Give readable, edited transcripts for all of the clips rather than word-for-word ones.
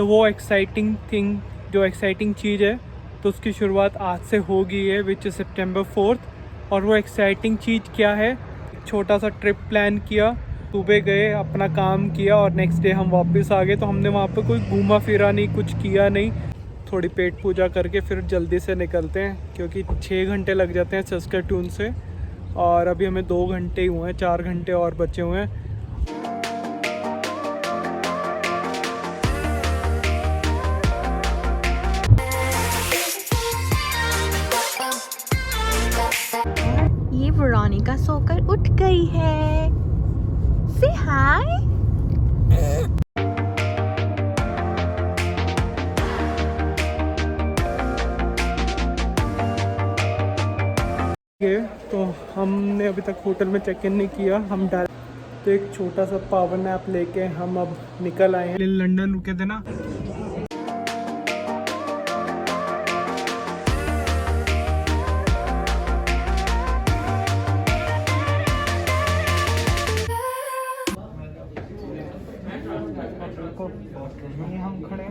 तो वो जो एक्साइटिंग चीज़ है तो उसकी शुरुआत आज से हो गई है, विच इज़ September 4th। और वो एक्साइटिंग चीज़ क्या है, एक छोटा सा ट्रिप प्लान किया, सुबह गए, अपना काम किया और नेक्स्ट डे हम वापस आ गए। तो हमने वहाँ पे कोई घूमा फिरा नहीं, कुछ किया नहीं, थोड़ी पेट पूजा करके फिर जल्दी से निकलते हैं, क्योंकि 6 घंटे लग जाते हैं सस्केटून से और अभी हमें 2 घंटे ही हुए हैं, 4 घंटे और बचे हुए हैं। ये वेरोनिका सोकर उठ गई है। से हाय। तो हमने अभी तक होटल में चेक इन नहीं किया, हम डायरेक्ट तो एक छोटा सा पावर नैप लेके हम अब निकल आए हैं। लंदन रुके थे ना, हम खड़े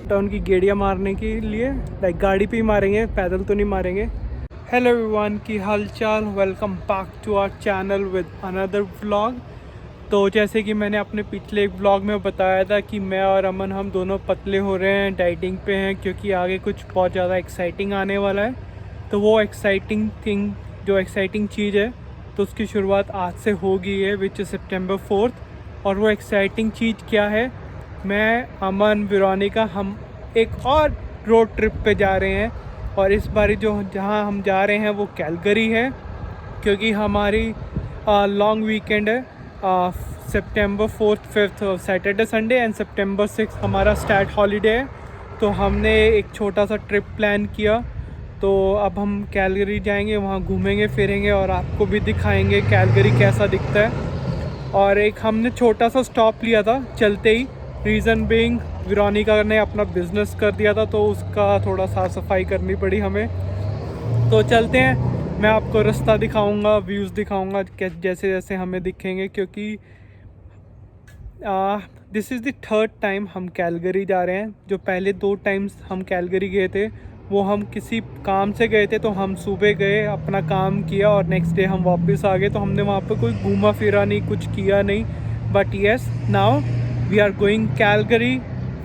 टाउन की गेड़ियाँ मारने के लिए, लाइक गाड़ी पे ही मारेंगे, पैदल तो नहीं मारेंगे। हेलो एवरीवन, की हालचाल, welcome back to our channel with another vlog. तो जैसे कि मैंने अपने पिछले एक व्लॉग में बताया था कि मैं और अमन हम दोनों पतले हो रहे हैं, डाइटिंग पे हैं, क्योंकि आगे कुछ बहुत ज़्यादा एक्साइटिंग आने वाला है। तो वो जो एक्साइटिंग चीज़ है तो उसकी शुरुआत आज से हो गई है, विच इज़ September 4th। और वो एक्साइटिंग चीज़ क्या है, मैं, अमन, वेरोनिका, हम एक और रोड ट्रिप पे जा रहे हैं। और इस बारी जहाँ हम जा रहे हैं वो कैलगरी है, क्योंकि हमारी लॉन्ग वीकेंड है, September 4th 5th Saturday Sunday and September 6th हमारा स्टार्ट हॉलीडे है। तो हमने एक छोटा सा ट्रिप प्लान किया, तो अब हम कैलगरी जाएंगे, वहाँ घूमेंगे फिरेंगे और आपको भी दिखाएंगे कैलगरी कैसा दिखता है। और एक हमने छोटा सा स्टॉप लिया था चलते ही, रीज़न बीइंग वेरोनिका ने अपना बिज़नेस कर दिया था, तो उसका थोड़ा साफ़ सफाई करनी पड़ी हमें। तो चलते हैं, मैं आपको रास्ता दिखाऊंगा, व्यूज़ दिखाऊंगा जैसे जैसे हमें दिखेंगे, क्योंकि this is the third time हम कैलगरी जा रहे हैं। जो पहले 2 टाइम्स हम कैलगरी गए थे वो हम किसी काम से गए थे, तो हम सुबह गए, अपना काम किया और नेक्स्ट डे हम वापस आ गए। तो हमने वहाँ पे कोई घूमा फिरा नहीं, कुछ किया नहीं। But yes, now we are going Calgary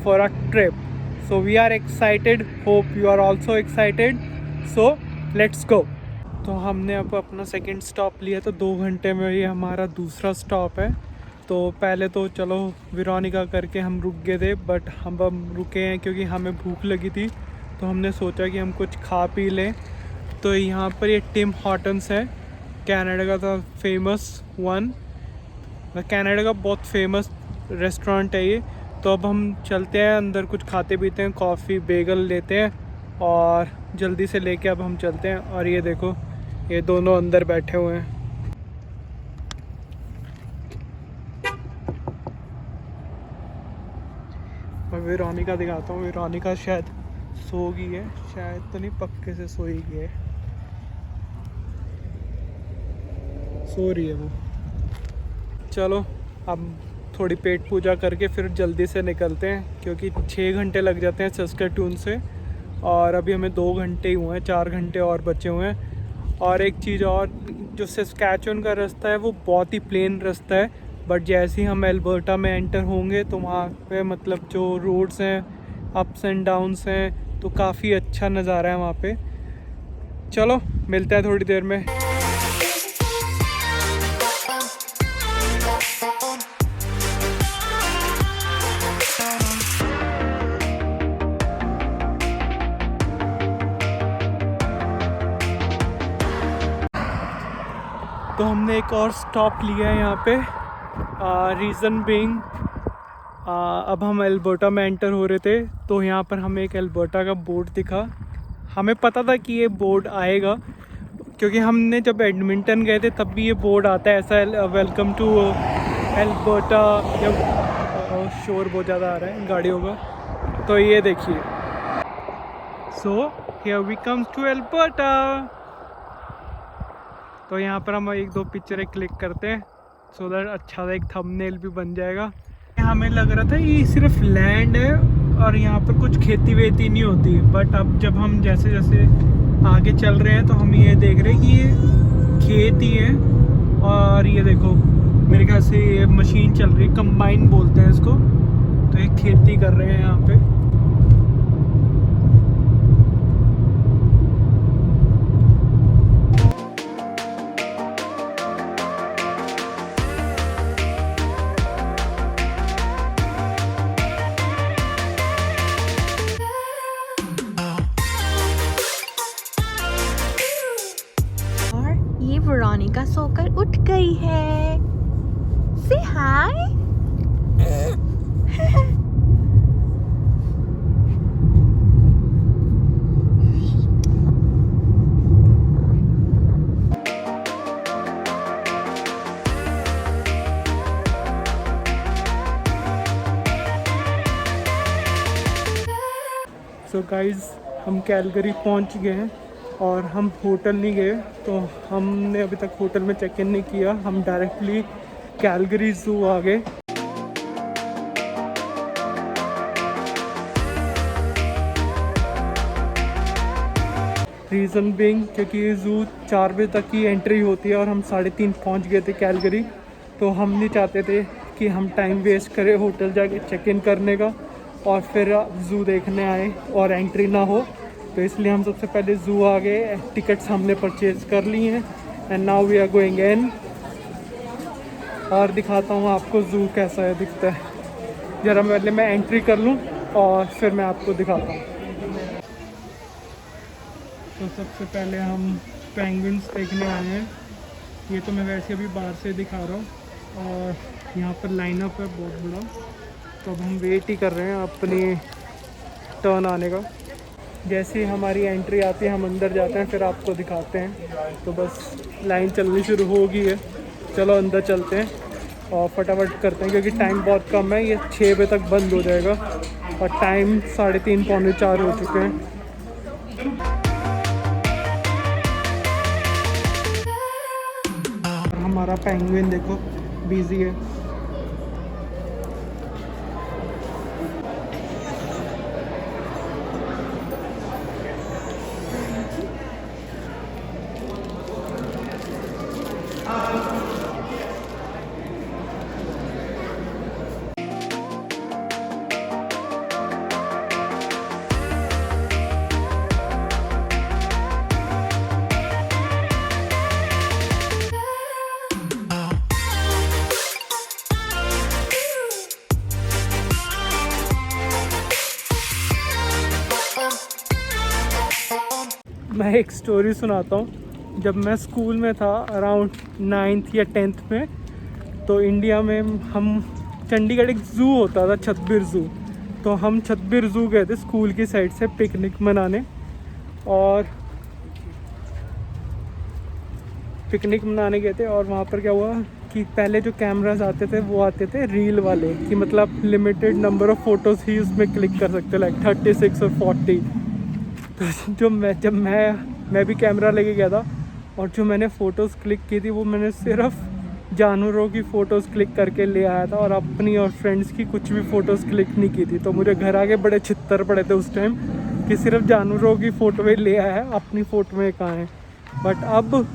for a trip, so we are excited, hope you are also excited, so let's go. तो हमने अब अपना सेकंड स्टॉप लिया, तो 2 घंटे में ये हमारा दूसरा स्टॉप है। तो पहले तो चलो वेरोनिका करके हम रुक गए थे, बट हम अब रुके हैं क्योंकि हमें भूख लगी थी, तो हमने सोचा कि हम कुछ खा पी लें। तो यहाँ पर ये टिम हॉर्टन्स है, कनाडा का था फेमस वन, कनाडा का बहुत फेमस रेस्टोरेंट है ये। तो अब हम चलते हैं अंदर, कुछ खाते पीते हैं, कॉफ़ी बेगल लेते हैं और जल्दी से लेके अब हम चलते हैं। और ये देखो, ये दोनों अंदर बैठे हुए हैं। मैं वेरोनिका दिखाता हूँ, वेरोनिका शायद सो गई है, शायद तो नहीं, पक्के से सोई गई है, सो रही है वो। चलो अब थोड़ी पेट पूजा करके फिर जल्दी से निकलते हैं, क्योंकि 6 घंटे लग जाते हैं सस्केटून से और अभी हमें 2 घंटे ही हुए हैं, 4 घंटे और बचे हुए हैं। और एक चीज़ और, जो सस्केचुअन का रास्ता है वो बहुत ही प्लेन रास्ता है, बट जैसे ही हम एल्बर्टा में एंटर होंगे तो वहाँ पे मतलब जो रोड्स हैं, अप्स एंड डाउन्स हैं, तो काफ़ी अच्छा नज़ारा है वहाँ पे। चलो मिलते हैं थोड़ी देर में। तो हमने एक और स्टॉप लिया है यहाँ पे, रीज़न बीइंग अब हम एल्बर्टा में एंटर हो रहे थे, तो यहाँ पर हमें एक एल्बर्टा का बोर्ड दिखा। हमें पता था कि ये बोर्ड आएगा, क्योंकि हमने जब एडमिंटन गए थे तब भी ये बोर्ड आता है ऐसा, वेलकम टू एल्बर्टा। जब शोर बहुत ज़्यादा आ रहा है गाड़ियों का, तो ये देखिए, so here we comes to Alberta. तो यहाँ पर हम 1-2 पिक्चरें क्लिक करते हैं, सो दैट अच्छा सा एक थंबनेल भी बन जाएगा। हमें लग रहा था ये सिर्फ लैंड है और यहाँ पर कुछ खेती वेती नहीं होती, बट अब जब हम जैसे जैसे आगे चल रहे हैं तो हम ये देख रहे हैं कि ये खेत ही है। और ये देखो मेरे ख्याल से ये मशीन चल रही है, कंबाइन बोलते हैं इसको। तो ये खेती कर रहे हैं यहाँ पे। ये वेरोनिका सोकर उठ गई है। से हाय। सो गाइज हम कैलगरी पहुंच गए हैं और हम होटल नहीं गए, तो हमने अभी तक होटल में चेक इन नहीं किया। हम डायरेक्टली कैलगरी ज़ू आ गए। रीज़न बिंग क्योंकि ज़ू 4 बजे तक की एंट्री होती है और हम 3:30 पहुंच गए थे कैलगरी। तो हम नहीं चाहते थे कि हम टाइम वेस्ट करें होटल जाके चेक इन करने का और फिर ज़ू देखने आए और एंट्री ना हो। तो इसलिए हम सबसे पहले ज़ू आ गए, टिकट्स हमने परचेज कर ली हैं and now we are going in. और दिखाता हूँ आपको ज़ू कैसा है दिखता है। ज़रा पहले मैं एंट्री कर लूँ और फिर मैं आपको दिखाता हूँ। तो सबसे पहले हम पेंगुइन्स देखने आए हैं। ये तो मैं वैसे अभी बाहर से दिखा रहा हूँ और यहाँ पर लाइनअप है बहुत बड़ा। तो अब हम वेट ही कर रहे हैं अपनी टर्न आने का। जैसे ही हमारी एंट्री आती है हम अंदर जाते हैं, फिर आपको दिखाते हैं। तो बस लाइन चलनी शुरू हो गई है, चलो अंदर चलते हैं और फटाफट करते हैं क्योंकि टाइम बहुत कम है। ये 6 बजे तक बंद हो जाएगा और टाइम 3:30 पौने 4 हो चुके हैं। और हमारा पेंगुइन देखो बिजी है। मैं एक स्टोरी सुनाता हूँ। जब मैं स्कूल में था अराउंड 9th या 10th में, तो इंडिया में हम चंडीगढ़ एक ज़ू होता था, छतबीर ज़ू। तो हम छतबीर ज़ू गए थे स्कूल की साइड से पिकनिक मनाने। और पिकनिक मनाने गए थे और वहाँ पर क्या हुआ कि पहले जो कैमरास आते थे वो आते थे रील वाले, कि मतलब लिमिटेड नंबर ऑफ़ फ़ोटोज़ ही उसमें क्लिक कर सकते, लाइक 36 और 40। तो जब मैं भी कैमरा लेके गया था और जो मैंने फ़ोटोज़ क्लिक की थी वो मैंने सिर्फ जानवरों की फ़ोटोज़ क्लिक करके ले आया था और अपनी और फ्रेंड्स की कुछ भी फ़ोटोज़ क्लिक नहीं की थी। तो मुझे घर आके बड़े छित्तर पड़े थे उस टाइम कि सिर्फ जानवरों की फ़ोटो ही ले आया है, अपनी फ़ोटो में कहाँ है। बट अब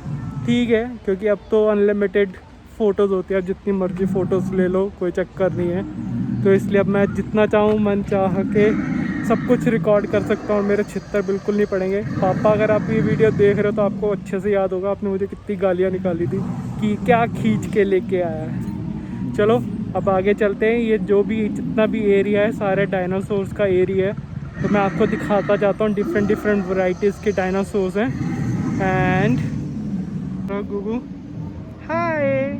ठीक है क्योंकि अब तो अनलिमिटेड फ़ोटोज़ होती है, अब जितनी मर्ज़ी फ़ोटोज़ ले लो, कोई चक्कर नहीं है। तो इसलिए अब मैं जितना चाहूँ मन चाह के सब कुछ रिकॉर्ड कर सकता हूँ, मेरे छित्तर बिल्कुल नहीं पड़ेंगे। पापा अगर आप ये वीडियो देख रहे हो तो आपको अच्छे से याद होगा आपने मुझे कितनी गालियाँ निकाली थी कि क्या खींच के लेके आया है। चलो अब आगे चलते हैं। ये जो भी जितना भी एरिया है सारे डायनासोर्स का एरिया है। तो मैं आपको दिखाता जाता हूँ, डिफरेंट वैरायटीज़ के डायनासोर्स हैं। एंड गुगू हाय।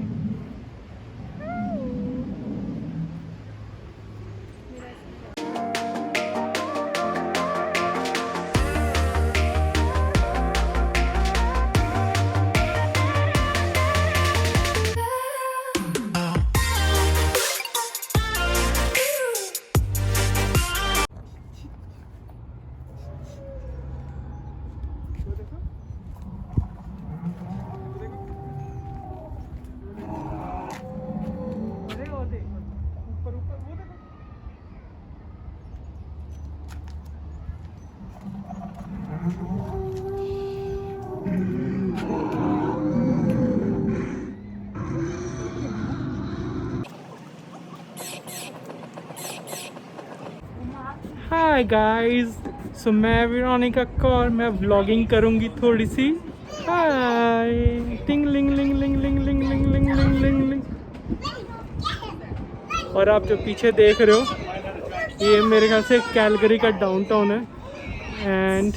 हाय गाइस, सो मैं वेरोनिका कौर, मैं व्लॉगिंग करूँगी थोड़ी सी। हाय, टिंग लिंग लिंग लिंग लिंग लिंग लिंग लिंग लिंग लिंग लिंग। और आप जो पीछे देख रहे हो, ये मेरे ख्याल से कैलगरी का डाउनटाउन है। And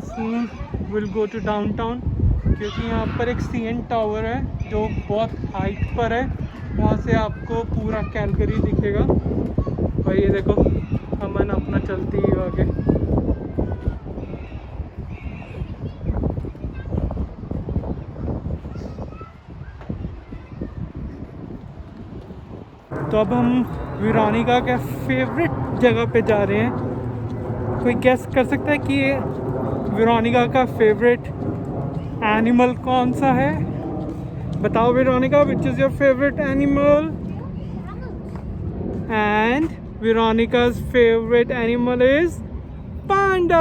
soon will go to downtown, क्योंकि यहाँ पर एक CN टावर है जो बहुत हाइट पर है। वहाँ से आपको पूरा कैलगरी दिखेगा। और ये देखो, अमन अपना चलती ही आगे। तो अब हम वेरोनिका के फेवरेट जगह पे जा रहे हैं। कोई गेस कर सकता है कि ये वेरोनिका का फेवरेट एनिमल कौन सा है? बताओ Veronica, which is your favourite animal? And Veronica's favorite animal is panda.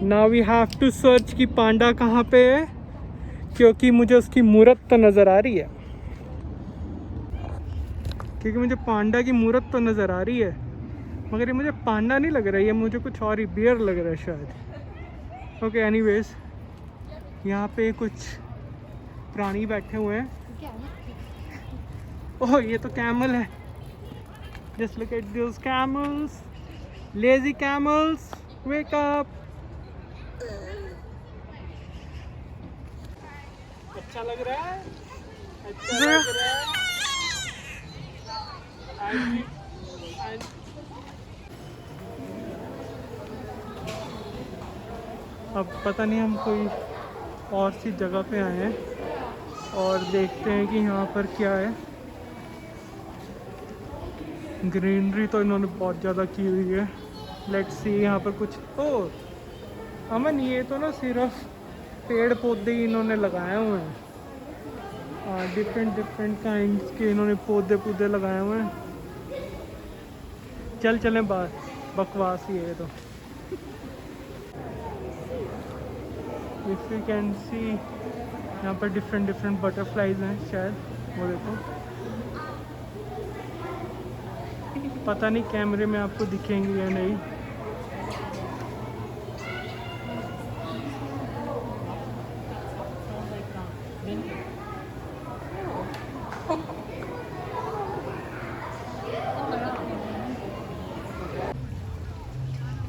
Now we have to search कि पांडा कहाँ पे है, क्योंकि मुझे उसकी मूरत तो नज़र आ रही है। क्योंकि मुझे पांडा की मूरत तो नज़र आ रही है, मगर ये मुझे पांडा नहीं लग रहा है, ये मुझे कुछ और ही बियर लग रहा है शायद। ओके, एनीवेज, यहाँ पे कुछ प्राणी बैठे हुए हैं। ओह, ये तो कैमल है। Just look at those camels, lazy camels, wake up. अच्छा लग रहा है, अच्छा लग रहा है। अब पता नहीं, हम कोई और सी जगह पे आए हैं और देखते हैं कि यहाँ पर क्या है। ग्रीनरी तो इन्होंने बहुत ज़्यादा की हुई है। लेट्स सी यहाँ पर कुछ। ओह अमन, ये तो ना सिर्फ पेड़ पौधे ही इन्होंने लगाए हुए हैं। डिफरेंट काइंड्स के इन्होंने पौधे लगाए हुए हैं। चलें बाहर, बकवास ही है ये तो। इफ यू कैन सी, यहाँ पर डिफरेंट बटरफ्लाइज हैं शायद, वो देखो। पता नहीं कैमरे में आपको दिखेंगे या नहीं।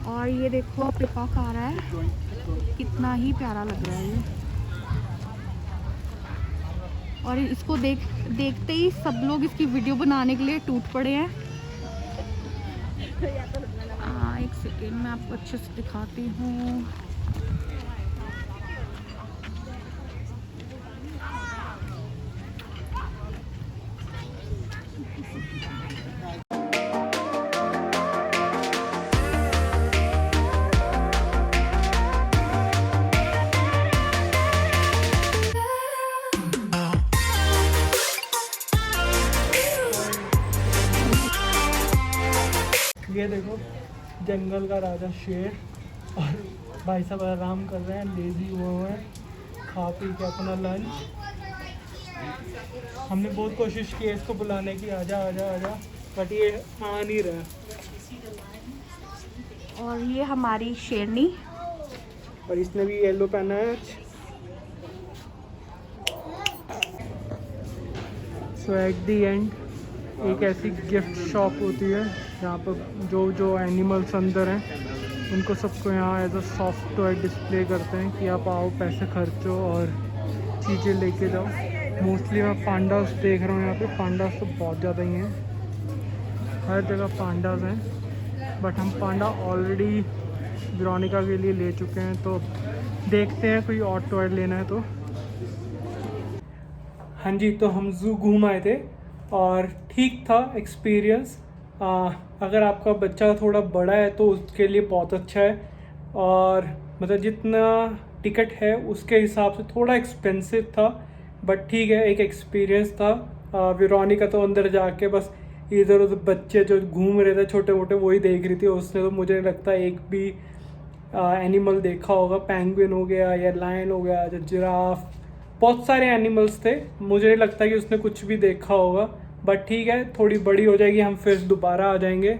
और ये देखो, पिकॉक आ रहा है, कितना ही प्यारा लग रहा है ये। और इसको देखते ही सब लोग इसकी वीडियो बनाने के लिए टूट पड़े हैं। एक सेकेंड, मैं आपको अच्छे से दिखाती हूँ। ये देखो, जंगल का राजा शेर, और भाई साहब आराम कर रहे हैं, लेजी हुए हैं, खा पी के अपना लंच। हमने बहुत कोशिश की है इसको बुलाने की, आजा आजा आजा, बट ये आ नहीं रहा। और ये हमारी शेरनी, और इसने भी येलो पहना है। सो एट द एंड एक ऐसी गिफ्ट शॉप होती है जहाँ पर जो एनिमल्स अंदर हैं उनको सबको यहाँ as a soft toy display करते हैं कि आप आओ, पैसे खर्चो और चीज़ें लेके जाओ। मोस्टली मैं पांडास देख रहा हूँ यहाँ पे। पांडास तो बहुत ज़्यादा ही हैं, हर जगह पांडास हैं। बट हम पांडा ऑलरेडी वेरोनिका के लिए ले चुके हैं, तो देखते हैं कोई और टॉय लेना है तो। हाँ जी, तो हम ज़ू घूम आए थे और ठीक था एक्सपीरियंस। अगर आपका बच्चा थोड़ा बड़ा है तो उसके लिए बहुत अच्छा है, और मतलब जितना टिकट है उसके हिसाब से थोड़ा एक्सपेंसिव था, बट ठीक है, एक एक्सपीरियंस था। वेरोनिका तो अंदर जाके बस इधर उधर बच्चे जो घूम रहे थे छोटे मोटे वही देख रही थी। उसने तो मुझे नहीं लगता एक भी एनिमल देखा होगा। पेंगुइन हो गया या लायन हो गया या जिराफ, बहुत सारे एनिमल्स थे, मुझे नहीं लगता कि उसने कुछ भी देखा होगा। बट ठीक है, थोड़ी बड़ी हो जाएगी, हम फिर दोबारा आ जाएंगे।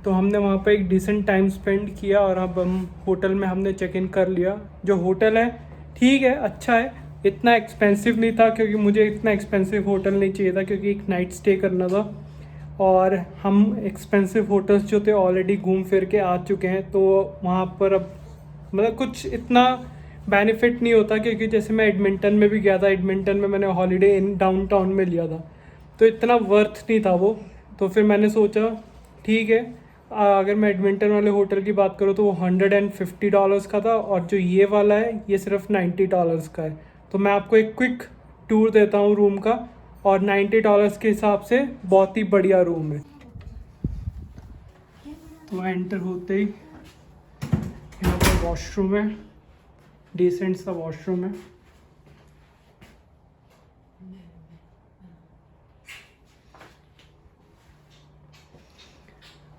तो हमने वहाँ पे एक डिसेंट टाइम स्पेंड किया और अब हम होटल में हमने चेक इन कर लिया। जो होटल है ठीक है, अच्छा है, इतना एक्सपेंसिव नहीं था क्योंकि मुझे इतना एक्सपेंसिव होटल नहीं चाहिए था, क्योंकि एक नाइट स्टे करना था और हम एक्सपेंसिव होटल्स जो थे ऑलरेडी घूम फिर के आ चुके हैं। तो वहाँ पर अब मतलब कुछ इतना बेनिफिट नहीं होता, क्योंकि जैसे मैं एडमिंटन में भी गया था, एडमिंटन में मैंने हॉलीडे इन डाउनटाउन में लिया था, तो इतना वर्थ नहीं था वो। तो फिर मैंने सोचा ठीक है, अगर मैं एडमिंटन वाले होटल की बात करूँ तो वो $150 का था, और जो ये वाला है ये सिर्फ $90 का है। तो मैं आपको एक क्विक टूर देता हूँ रूम का, और $90 के हिसाब से बहुत ही बढ़िया रूम है। तो एंटर होते ही यहाँ पर वॉशरूम है, डिसेंट सा वॉशरूम है।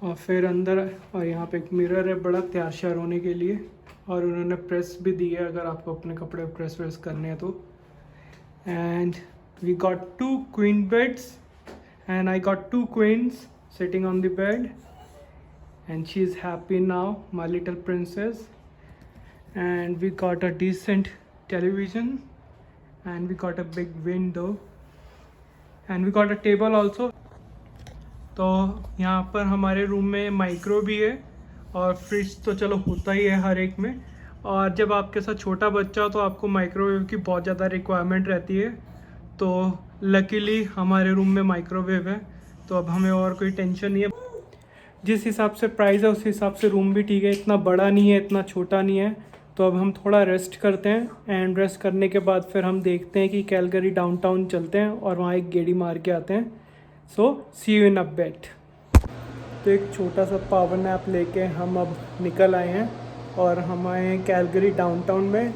और फिर अंदर, और यहाँ पे एक मिरर है बड़ा तैयार श्यार होने के लिए, और उन्होंने प्रेस भी दी है अगर आपको अपने कपड़े प्रेस वेस करने हैं तो। And we got 2 queen beds and I got 2 queens sitting on the bed and she is happy now, my little princess. And we got a decent television and we got a big window and we got a table also. तो यहाँ पर हमारे room में micro भी है और fridge तो चलो होता ही है हर एक में, और जब आपके साथ छोटा बच्चा हो तो आपको माइक्रोवेव की बहुत ज़्यादा रिक्वायरमेंट रहती है। तो लकीली हमारे रूम में माइक्रोवेव है, तो अब हमें और कोई टेंशन नहीं है। जिस हिसाब से प्राइस है उस हिसाब से रूम भी ठीक है, इतना बड़ा नहीं है इतना छोटा नहीं है। तो अब हम थोड़ा रेस्ट करते हैं, एंड रेस्ट करने के बाद फिर हम देखते हैं कि कैलगरी डाउनटाउन चलते हैं और वहाँ एक गेड़ी मार के आते हैं। सो सी यू इन अ बेट। तो एक छोटा सा पावर नैप लेके हम अब निकल आए हैं और हम आए हैं कैलगरी डाउनटाउन में।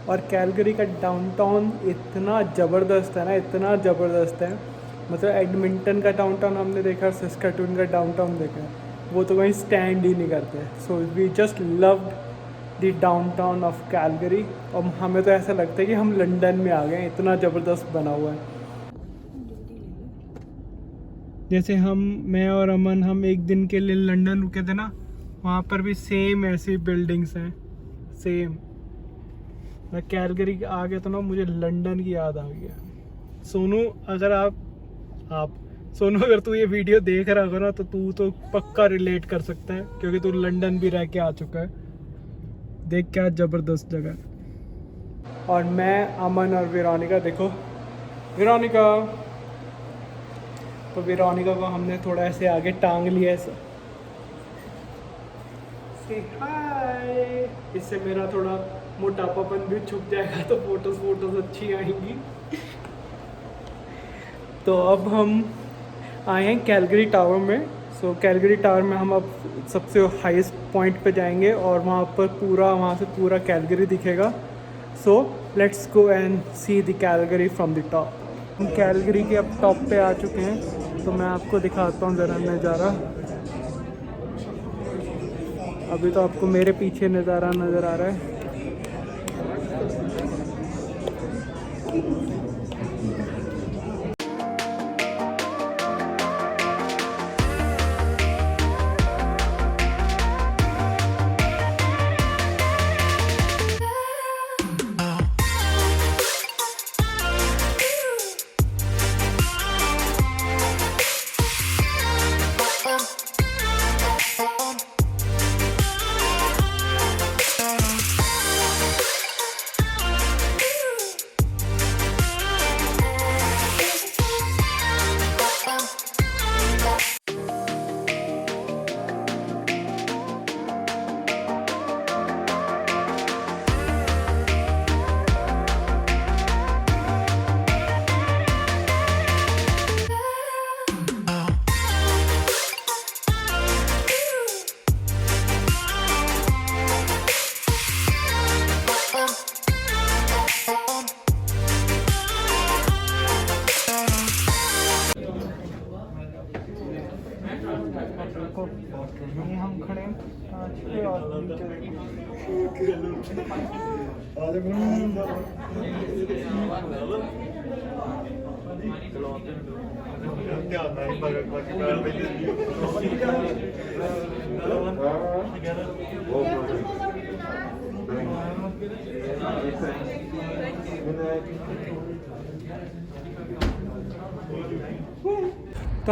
और कैलगरी का डाउनटाउन इतना ज़बरदस्त है ना, इतना ज़बरदस्त है, मतलब एडमिंटन का डाउनटाउन हमने देखा, सस्काटून का डाउनटाउन देखा, वो तो कहीं स्टैंड ही नहीं करते। So we just loved the downtown of Calgary, और हमें तो ऐसा लगता है कि हम लंदन में आ गए, इतना ज़बरदस्त बना हुआ है। जैसे मैं और अमन हम एक दिन के लिए लंदन रुके थे ना, वहाँ पर भी सेम ऐसी बिल्डिंग्स हैं सेम। मैं कैलगरी आ गया तो ना मुझे लंदन की याद आ गया। सोनू अगर सोनू अगर तू ये वीडियो देख रहा होगा ना तो तू तो पक्का रिलेट कर सकता है, क्योंकि तू लंदन भी रह के आ चुका है। देख क्या ज़बरदस्त जगह। और मैं, अमन और वेरोनिका, देखो वेरोनिका, तो वेरोनिका को हमने थोड़ा ऐसे आगे टांग लिया ऐसा, से हाय, इससे मेरा थोड़ा मोटापापन भी छुप जाएगा तो फोटोज अच्छी आएंगी। तो अब हम आए हैं कैलगरी टावर में। सो कैलगरी टावर में हम अब सबसे हाईएस्ट पॉइंट पे जाएंगे और वहाँ से पूरा कैलगरी दिखेगा। सो let's go and see the Calgary from the top. हम कैलगरी के अब टॉप पे आ चुके हैं, तो मैं आपको दिखाता हूँ ज़रा नज़ारा। अभी तो आपको मेरे पीछे नज़ारा नज़र आ रहा है। ये हम खड़े हैं कांच पे और नीचे तो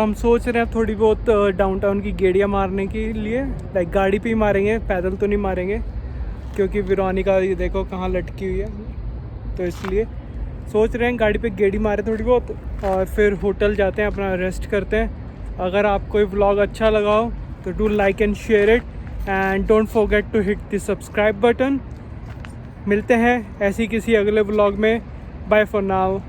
हम सोच रहे हैं थोड़ी बहुत डाउनटाउन की गेड़ियाँ मारने के लिए, लाइक गाड़ी पे ही मारेंगे, पैदल तो नहीं मारेंगे क्योंकि वेरोनिका ये देखो कहाँ लटकी हुई है। तो इसलिए सोच रहे हैं गाड़ी पे गेड़ी मारे थोड़ी बहुत और फिर होटल जाते हैं, अपना रेस्ट करते हैं। अगर आपको ये व्लॉग अच्छा लगा हो तो do like and share it and don't forget to hit the subscribe button. मिलते हैं ऐसी किसी अगले व्लॉग में। Bye for now.